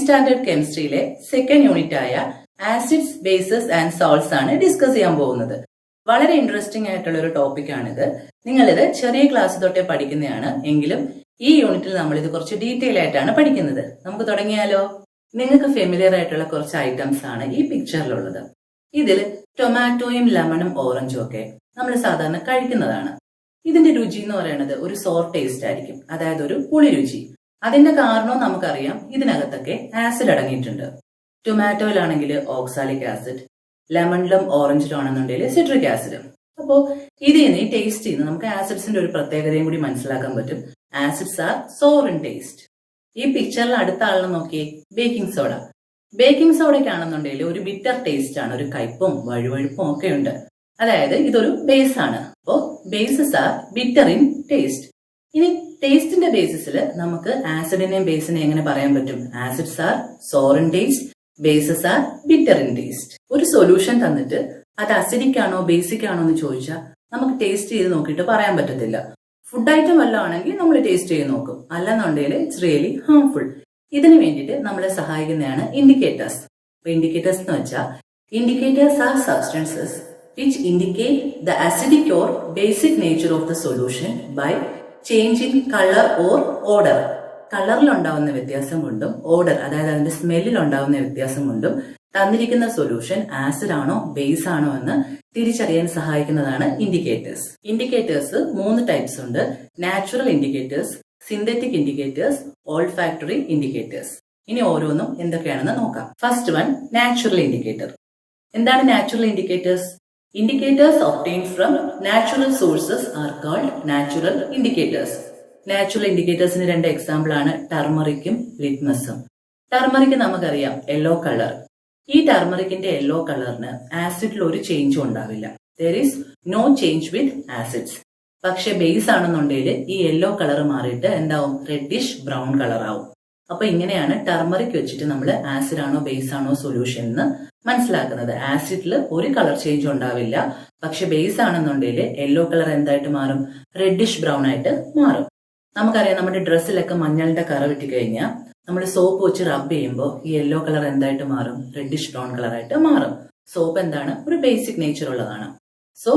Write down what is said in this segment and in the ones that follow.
Standard കെമിസ്ട്രിയിലെ second unit ആയ acids, bases and salts ആണ് discuss ചെയ്യാൻ പോകുന്നത്. വളരെ ഇൻട്രസ്റ്റിംഗ് ആയിട്ടുള്ള ഒരു ടോപ്പിക്കാണിത്. നിങ്ങളിത് ചെറിയ ക്ലാസ് തൊട്ടേ പഠിക്കുന്നതാണ് എങ്കിലും ഈ യൂണിറ്റിൽ നമ്മൾ ഇത് കുറച്ച് ഡീറ്റെയിൽ ആയിട്ടാണ് പഠിക്കുന്നത്. നമുക്ക് തുടങ്ങിയാലോ? നിങ്ങൾക്ക് ഫെമിലിയർ ആയിട്ടുള്ള കുറച്ച് ഐറ്റംസ് ആണ് ഈ പിക്ചറിലുള്ളത്. ഇതിൽ ടൊമാറ്റോയും ലെമണും ഓറഞ്ചും ഒക്കെ നമ്മൾ സാധാരണ കഴിക്കുന്നതാണ്. ഇതിന്റെ രുചി എന്ന് പറയുന്നത് ഒരു സോർ ടേസ്റ്റ് ആയിരിക്കും, അതായത് ഒരു പുളി രുചി. അതിന്റെ കാരണവും നമുക്കറിയാം, ഇതിനകത്തൊക്കെ ആസിഡ് അടങ്ങിയിട്ടുണ്ട്. ടൊമാറ്റോയിലാണെങ്കിൽ ഓക്സാലിക് ആസിഡ്, ലെമണിലും ഓറഞ്ചിലും ആണെന്നുണ്ടെങ്കിൽ സിട്രിക് ആസിഡ്. അപ്പോൾ ഇതിൽ നിന്ന് ഈ ടേസ്റ്റ് ചെയ്യുന്ന നമുക്ക് ആസിഡ്സിന്റെ ഒരു പ്രത്യേകതയും കൂടി മനസ്സിലാക്കാൻ പറ്റും. Acids are sour in taste. ഈ പിക്ചറിൽ അടുത്ത ആളിനെ നോക്കിയേ, ബേക്കിംഗ് സോഡ. ബേക്കിംഗ് സോഡയ്ക്കാണെന്നുണ്ടെങ്കിൽ ഒരു ബിറ്റർ ടേസ്റ്റ് ആണ്, ഒരു കയ്പും വഴുവഴുപ്പും ഒക്കെ ഉണ്ട്. അതായത് ഇതൊരു ബേസ് ആണ്. അപ്പോൾ bases are bitter in taste. ഇനി ടേസ്റ്റിന്റെ ബേസിസിൽ നമുക്ക് ആസിഡിനെയും ബേസിനെയും എങ്ങനെ പറയാൻ പറ്റും? Acids are sour in taste, bases are bitter in taste. ഒരു സൊല്യൂഷൻ തന്നിട്ട് അത് അസിഡിക് ആണോ ബേസിക് ആണോ എന്ന് ചോദിച്ചാൽ നമുക്ക് ടേസ്റ്റ് ചെയ്ത് നോക്കിയിട്ട് പറയാൻ പറ്റത്തില്ല. ഫുഡ് ഐറ്റം വല്ലതും ആണെങ്കിൽ നമ്മൾ ടേസ്റ്റ് ചെയ്ത് നോക്കും, അല്ലെന്നുണ്ടെങ്കിൽ ഇറ്റ്സ് റിയലി ഹാർംഫുൾ. ഇതിനു വേണ്ടിയിട്ട് നമ്മളെ സഹായിക്കുന്നതാണ് ഇൻഡിക്കേറ്റേഴ്സ്. അപ്പൊ ഇൻഡിക്കേറ്റേഴ്സ് എന്ന് വെച്ചാൽ indicators R substances which indicate the acidic or basic nature of the solution by change in color or odor. കളറിൽ ഉണ്ടാവുന്ന വ്യത്യാസം കൊണ്ടും ഓർഡർ, അതായത് അതിന്റെ സ്മെല്ലിൽ ഉണ്ടാവുന്ന വ്യത്യാസം കൊണ്ടും തന്നിരിക്കുന്ന സൊല്യൂഷൻ ആസിഡ് ആണോ ബേസ് ആണോ എന്ന് തിരിച്ചറിയാൻ സഹായിക്കുന്നതാണ് ഇൻഡിക്കേറ്റേഴ്സ്. ഇൻഡിക്കേറ്റേഴ്സ് 3 ടൈപ്സ് ഉണ്ട്: natural indicators, synthetic indicators, olfactory indicators. ഇനി ഓരോന്നും എന്തൊക്കെയാണെന്ന് നോക്കാം. First one, natural indicator. എന്താണ് natural indicators? Indicators obtained from natural sources are called natural indicators. Natural ഇൻഡിക്കേറ്റേഴ്സിന് 2 എക്സാമ്പിൾ ആണ് ടർമറിക്കും ലിറ്റ്മസും. ടർമറിക് നമുക്കറിയാം, യെല്ലോ കളർ. ഈ ടർമറിക്കിന്റെ യെല്ലോ കളറിന് ആസിഡിൽ ഒരു ചേഞ്ചും ഉണ്ടാവില്ല. There is no change with acids. പക്ഷെ ബേസ് ആണെന്നുണ്ടെങ്കിൽ ഈ യെല്ലോ കളർ മാറിയിട്ട് എന്താവും? റെഡിഷ് ബ്രൗൺ കളർ ആവും. അപ്പൊ ഇങ്ങനെയാണ് ടർമറിക് വെച്ചിട്ട് നമ്മൾ ആസിഡ് ആണോ ബേസ് ആണോ സൊല്യൂഷൻ എന്ന് മനസ്സിലാക്കുന്നത്. ആസിഡിൽ ഒരു കളർ ചേഞ്ച് ഉണ്ടാവില്ല, പക്ഷെ ബേസ് ആണെന്നുണ്ടെങ്കിൽ യെല്ലോ കളർ എന്തായിട്ട് മാറും? റെഡിഷ് ബ്രൗൺ ആയിട്ട് മാറും. നമുക്കറിയാം, നമ്മുടെ ഡ്രസ്സിലൊക്കെ മഞ്ഞളിന്റെ കറ വെട്ടി കഴിഞ്ഞാൽ നമ്മൾ സോപ്പ് വെച്ച് റബ്ബ് ചെയ്യുമ്പോൾ ഈ യെല്ലോ കളർ എന്തായിട്ട് മാറും? റെഡിഷ് ബ്രൗൺ കളർ ആയിട്ട് മാറും. സോപ്പ് എന്താണ്? ഒരു ബേസിക് നേച്ചർ ഉള്ളതാണ്. സോ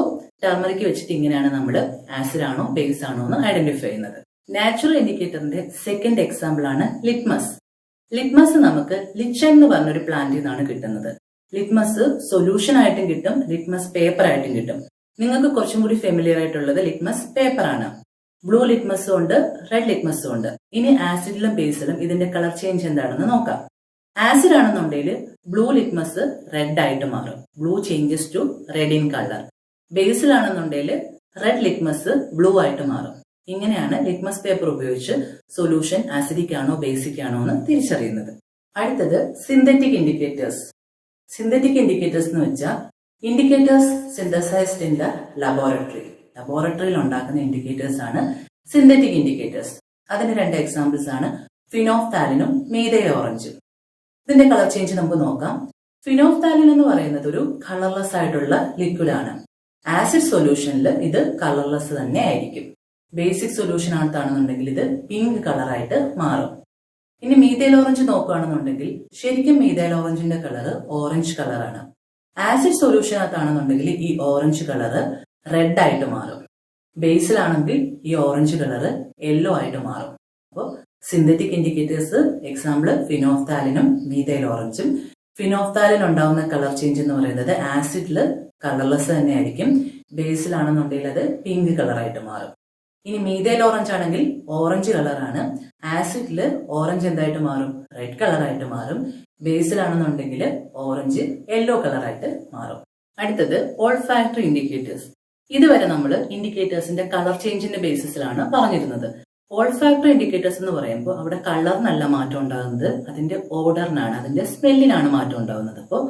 ടർമറിക് വെച്ചിട്ട് ഇങ്ങനെയാണ് നമ്മൾ ആസിഡ് ആണോ ബേസ് ആണോ എന്ന് ഐഡന്റിഫൈ ചെയ്യുന്നത്. നാച്ചുറൽ ഇൻഡിക്കേറ്ററിന്റെ സെക്കൻഡ് എക്സാമ്പിൾ ആണ് ലിറ്റ്മസ്. ലിറ്റ്മസ് നമുക്ക് ലിച്ചൻ എന്ന് പറഞ്ഞൊരു പ്ലാന്റിൽ നിന്നാണ് കിട്ടുന്നത്. ലിറ്റ്മസ് സൊല്യൂഷൻ ആയിട്ടും കിട്ടും, ലിറ്റ്മസ് പേപ്പർ ആയിട്ടും കിട്ടും. നിങ്ങൾക്ക് കുറച്ചും കൂടി ഫെമിലിയർ ആയിട്ടുള്ളത് ലിറ്റ്മസ് പേപ്പർ ആണ്. ബ്ലൂ ലിറ്റ്മസും ഉണ്ട്, റെഡ് ലിറ്റ്മസും ഉണ്ട്. ഇനി ആസിഡിലും ബേസിലും ഇതിന്റെ കളർ ചേഞ്ച് എന്താണെന്ന് നോക്കാം. ആസിഡ് ആണെന്നുണ്ടെങ്കിൽ ബ്ലൂ ലിറ്റ്മസ് റെഡ് ആയിട്ട് മാറും. Blue changes to red in colour. ബേസിലാണെന്നുണ്ടെങ്കിൽ റെഡ് ലിറ്റ്മസ് ബ്ലൂ ആയിട്ട് മാറും. ഇങ്ങനെയാണ് ലിറ്റ്മസ് പേപ്പർ ഉപയോഗിച്ച് സൊല്യൂഷൻ ആസിഡിക് ആണോ ബേസിക് ആണോ എന്ന് തിരിച്ചറിയുന്നത്. അടുത്തത് സിന്തറ്റിക് ഇൻഡിക്കേറ്റേഴ്സ്. സിന്തറ്റിക് ഇൻഡിക്കേറ്റേഴ്സ് എന്ന് വെച്ചാൽ indicators synthesised in the laboratory. ലബോറട്ടറിയിൽ ഉണ്ടാക്കുന്ന ഇൻഡിക്കേറ്റേഴ്സ് ആണ് സിന്തറ്റിക് ഇൻഡിക്കേറ്റേഴ്സ്. അതിന് 2 എക്സാമ്പിൾസ് ആണ് ഫിനോഫ്താലിനും മീഥൈൽ ഓറഞ്ചും. ഇതിന്റെ കളർ ചേഞ്ച് നമുക്ക് നോക്കാം. ഫിനോഫ്താലിൻ എന്ന് പറയുന്നത് ഒരു കളർലെസ് ആയിട്ടുള്ള ലിക്വിഡ് ആണ്. ആസിഡ് സൊല്യൂഷനിൽ ഇത് കളർലെസ് തന്നെ ആയിരിക്കും. ബേസിക് സൊല്യൂഷൻ ആണെന്നുണ്ടെങ്കിൽ ഇത് പിങ്ക് കളറായിട്ട് മാറും. ഇനി മീഥൈൽ ഓറഞ്ച് നോക്കുകയാണെന്നുണ്ടെങ്കിൽ ശരിക്കും മീഥൈൽ ഓറഞ്ചിന്റെ കളർ ഓറഞ്ച് കളറാണ്. ആസിഡ് സൊല്യൂഷനകത്താണെന്നുണ്ടെങ്കിൽ ഈ ഓറഞ്ച് കളറ് റെഡ് ആയിട്ട് മാറും. ബേസിലാണെങ്കിൽ ഈ ഓറഞ്ച് കളറ് യെല്ലോ ആയിട്ട് മാറും. അപ്പോൾ സിന്തറ്റിക് ഇൻഡിക്കേറ്റേഴ്സ് എക്സാമ്പിൾ ഫിനോഫ്താലിനും മീഥൈൽ ഓറഞ്ചും. ഫിനോഫ്താലിൻ ഉണ്ടാവുന്ന കളർ ചേഞ്ച് എന്ന് പറയുന്നത് ആസിഡില് കളർലെസ് തന്നെ ആയിരിക്കും. ബേസിലാണെന്നുണ്ടെങ്കിൽ അത് പിങ്ക് കളറായിട്ട് മാറും. ഇനി മീഥൈൽ ഓറഞ്ച് ആണെങ്കിൽ ഓറഞ്ച് കളറാണ്. ആസിഡില് ഓറഞ്ച് എന്തായിട്ട് മാറും? റെഡ് കളറായിട്ട് മാറും. ബേസിലാണെന്നുണ്ടെങ്കിൽ ഓറഞ്ച് യെല്ലോ കളറായിട്ട് മാറും. അടുത്തത് ഓൾഫാക്ടറി ഇൻഡിക്കേറ്റേഴ്സ്. ഇതുവരെ നമ്മൾ ഇൻഡിക്കേറ്റേഴ്സിന്റെ കളർ ചേഞ്ചിന്റെ ബേസിസിലാണ് പറഞ്ഞിരുന്നത്. ഓൾഫാക്ടറി ഇൻഡിക്കേറ്റേഴ്സ് എന്ന് പറയുമ്പോൾ അവിടെ കളറിനല്ല മാറ്റം ഉണ്ടാകുന്നത്, അതിന്റെ ഓർഡറിനാണ്, അതിന്റെ സ്മെല്ലിനാണ് മാറ്റം ഉണ്ടാകുന്നത്. അപ്പോൾ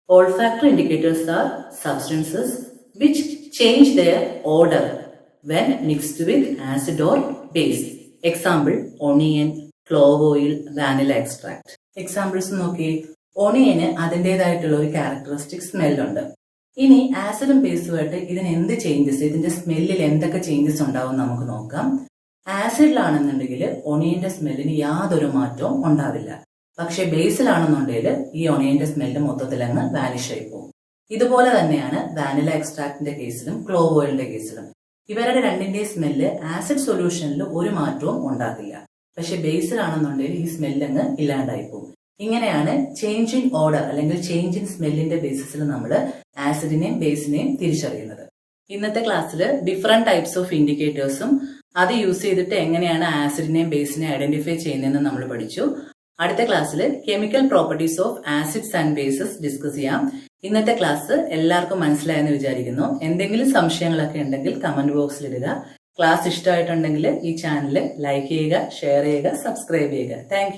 olfactory indicators R substances which change there order when mixed with acid or base. Example, onion, clove oil, vanilla extract. Examples നോക്കിയേ. ഒണിയന് അതിൻ്റെതായിട്ടുള്ള ഒരു ക്യാരക്ടറിസ്റ്റിക് സ്മെല്ലുണ്ട്. ഇനി ആസിഡും ബേസുമായിട്ട് ഇതിന് എന്ത് ചേഞ്ചസ്, ഇതിന്റെ സ്മെല്ലിൽ എന്തൊക്കെ ചേഞ്ചസ് ഉണ്ടാവും നമുക്ക് നോക്കാം. ആസിഡിലാണെന്നുണ്ടെങ്കിൽ ഒണിയന്റെ സ്മെല്ലിന് യാതൊരു മാറ്റവും ഉണ്ടാവില്ല. പക്ഷെ ബേസിലാണെന്നുണ്ടെങ്കിൽ ഈ ഒണിയന്റെ സ്മെല്ല് മൊത്തത്തിൽ അങ്ങ് വാനിഷ് ആയി പോകും. ഇതുപോലെ തന്നെയാണ് വാനില എക്സ്ട്രാക്ടിന്റെ കേസിലും ക്ലോവ് ഓയിലിന്റെ കേസിലും. ഇവരുടെ രണ്ടിന്റെയും സ്മെല്ല് ആസിഡ് സൊല്യൂഷനിൽ ഒരു മാറ്റവും ഉണ്ടാക്കില്ല. പക്ഷെ ബേസിലാണെന്നുണ്ടെങ്കിൽ ഈ സ്മെല്ല് അങ്ങ് ഇല്ലാണ്ടായി പോകും. ഇങ്ങനെയാണ് ചേഞ്ച് ഇൻ ഓർഡർ അല്ലെങ്കിൽ ചേഞ്ച് ഇൻ സ്മെല്ലിന്റെ ബേസിസിൽ നമ്മൾ ആസിഡിനെയും ബേസിനെയും തിരിച്ചറിയുന്നത്. ഇന്നത്തെ ക്ലാസ്സിൽ ഡിഫറെന്റ് ടൈപ്സ് ഓഫ് ഇൻഡിക്കേറ്റേഴ്സും അത് യൂസ് ചെയ്തിട്ട് എങ്ങനെയാണ് ആസിഡിനെയും ബേസിനെയും ഐഡന്റിഫൈ ചെയ്യുന്നതെന്ന് നമ്മൾ പഠിച്ചു. അടുത്ത ക്ലാസ്സിൽ chemical properties of acids and bases discuss ചെയ്യാം. ഇന്നത്തെ ക്ലാസ് എല്ലാവർക്കും മനസ്സിലായെന്ന് വിചാരിക്കുന്നു. എന്തെങ്കിലും സംശയങ്ങളൊക്കെ ഉണ്ടെങ്കിൽ കമന്റ് ബോക്സിൽ ഇടുക. ക്ലാസ് ഇഷ്ടമായിട്ടുണ്ടെങ്കിൽ ഈ ചാനൽ ലൈക്ക് ചെയ്യുക, ഷെയർ ചെയ്യുക, സബ്സ്ക്രൈബ് ചെയ്യുക. താങ്ക്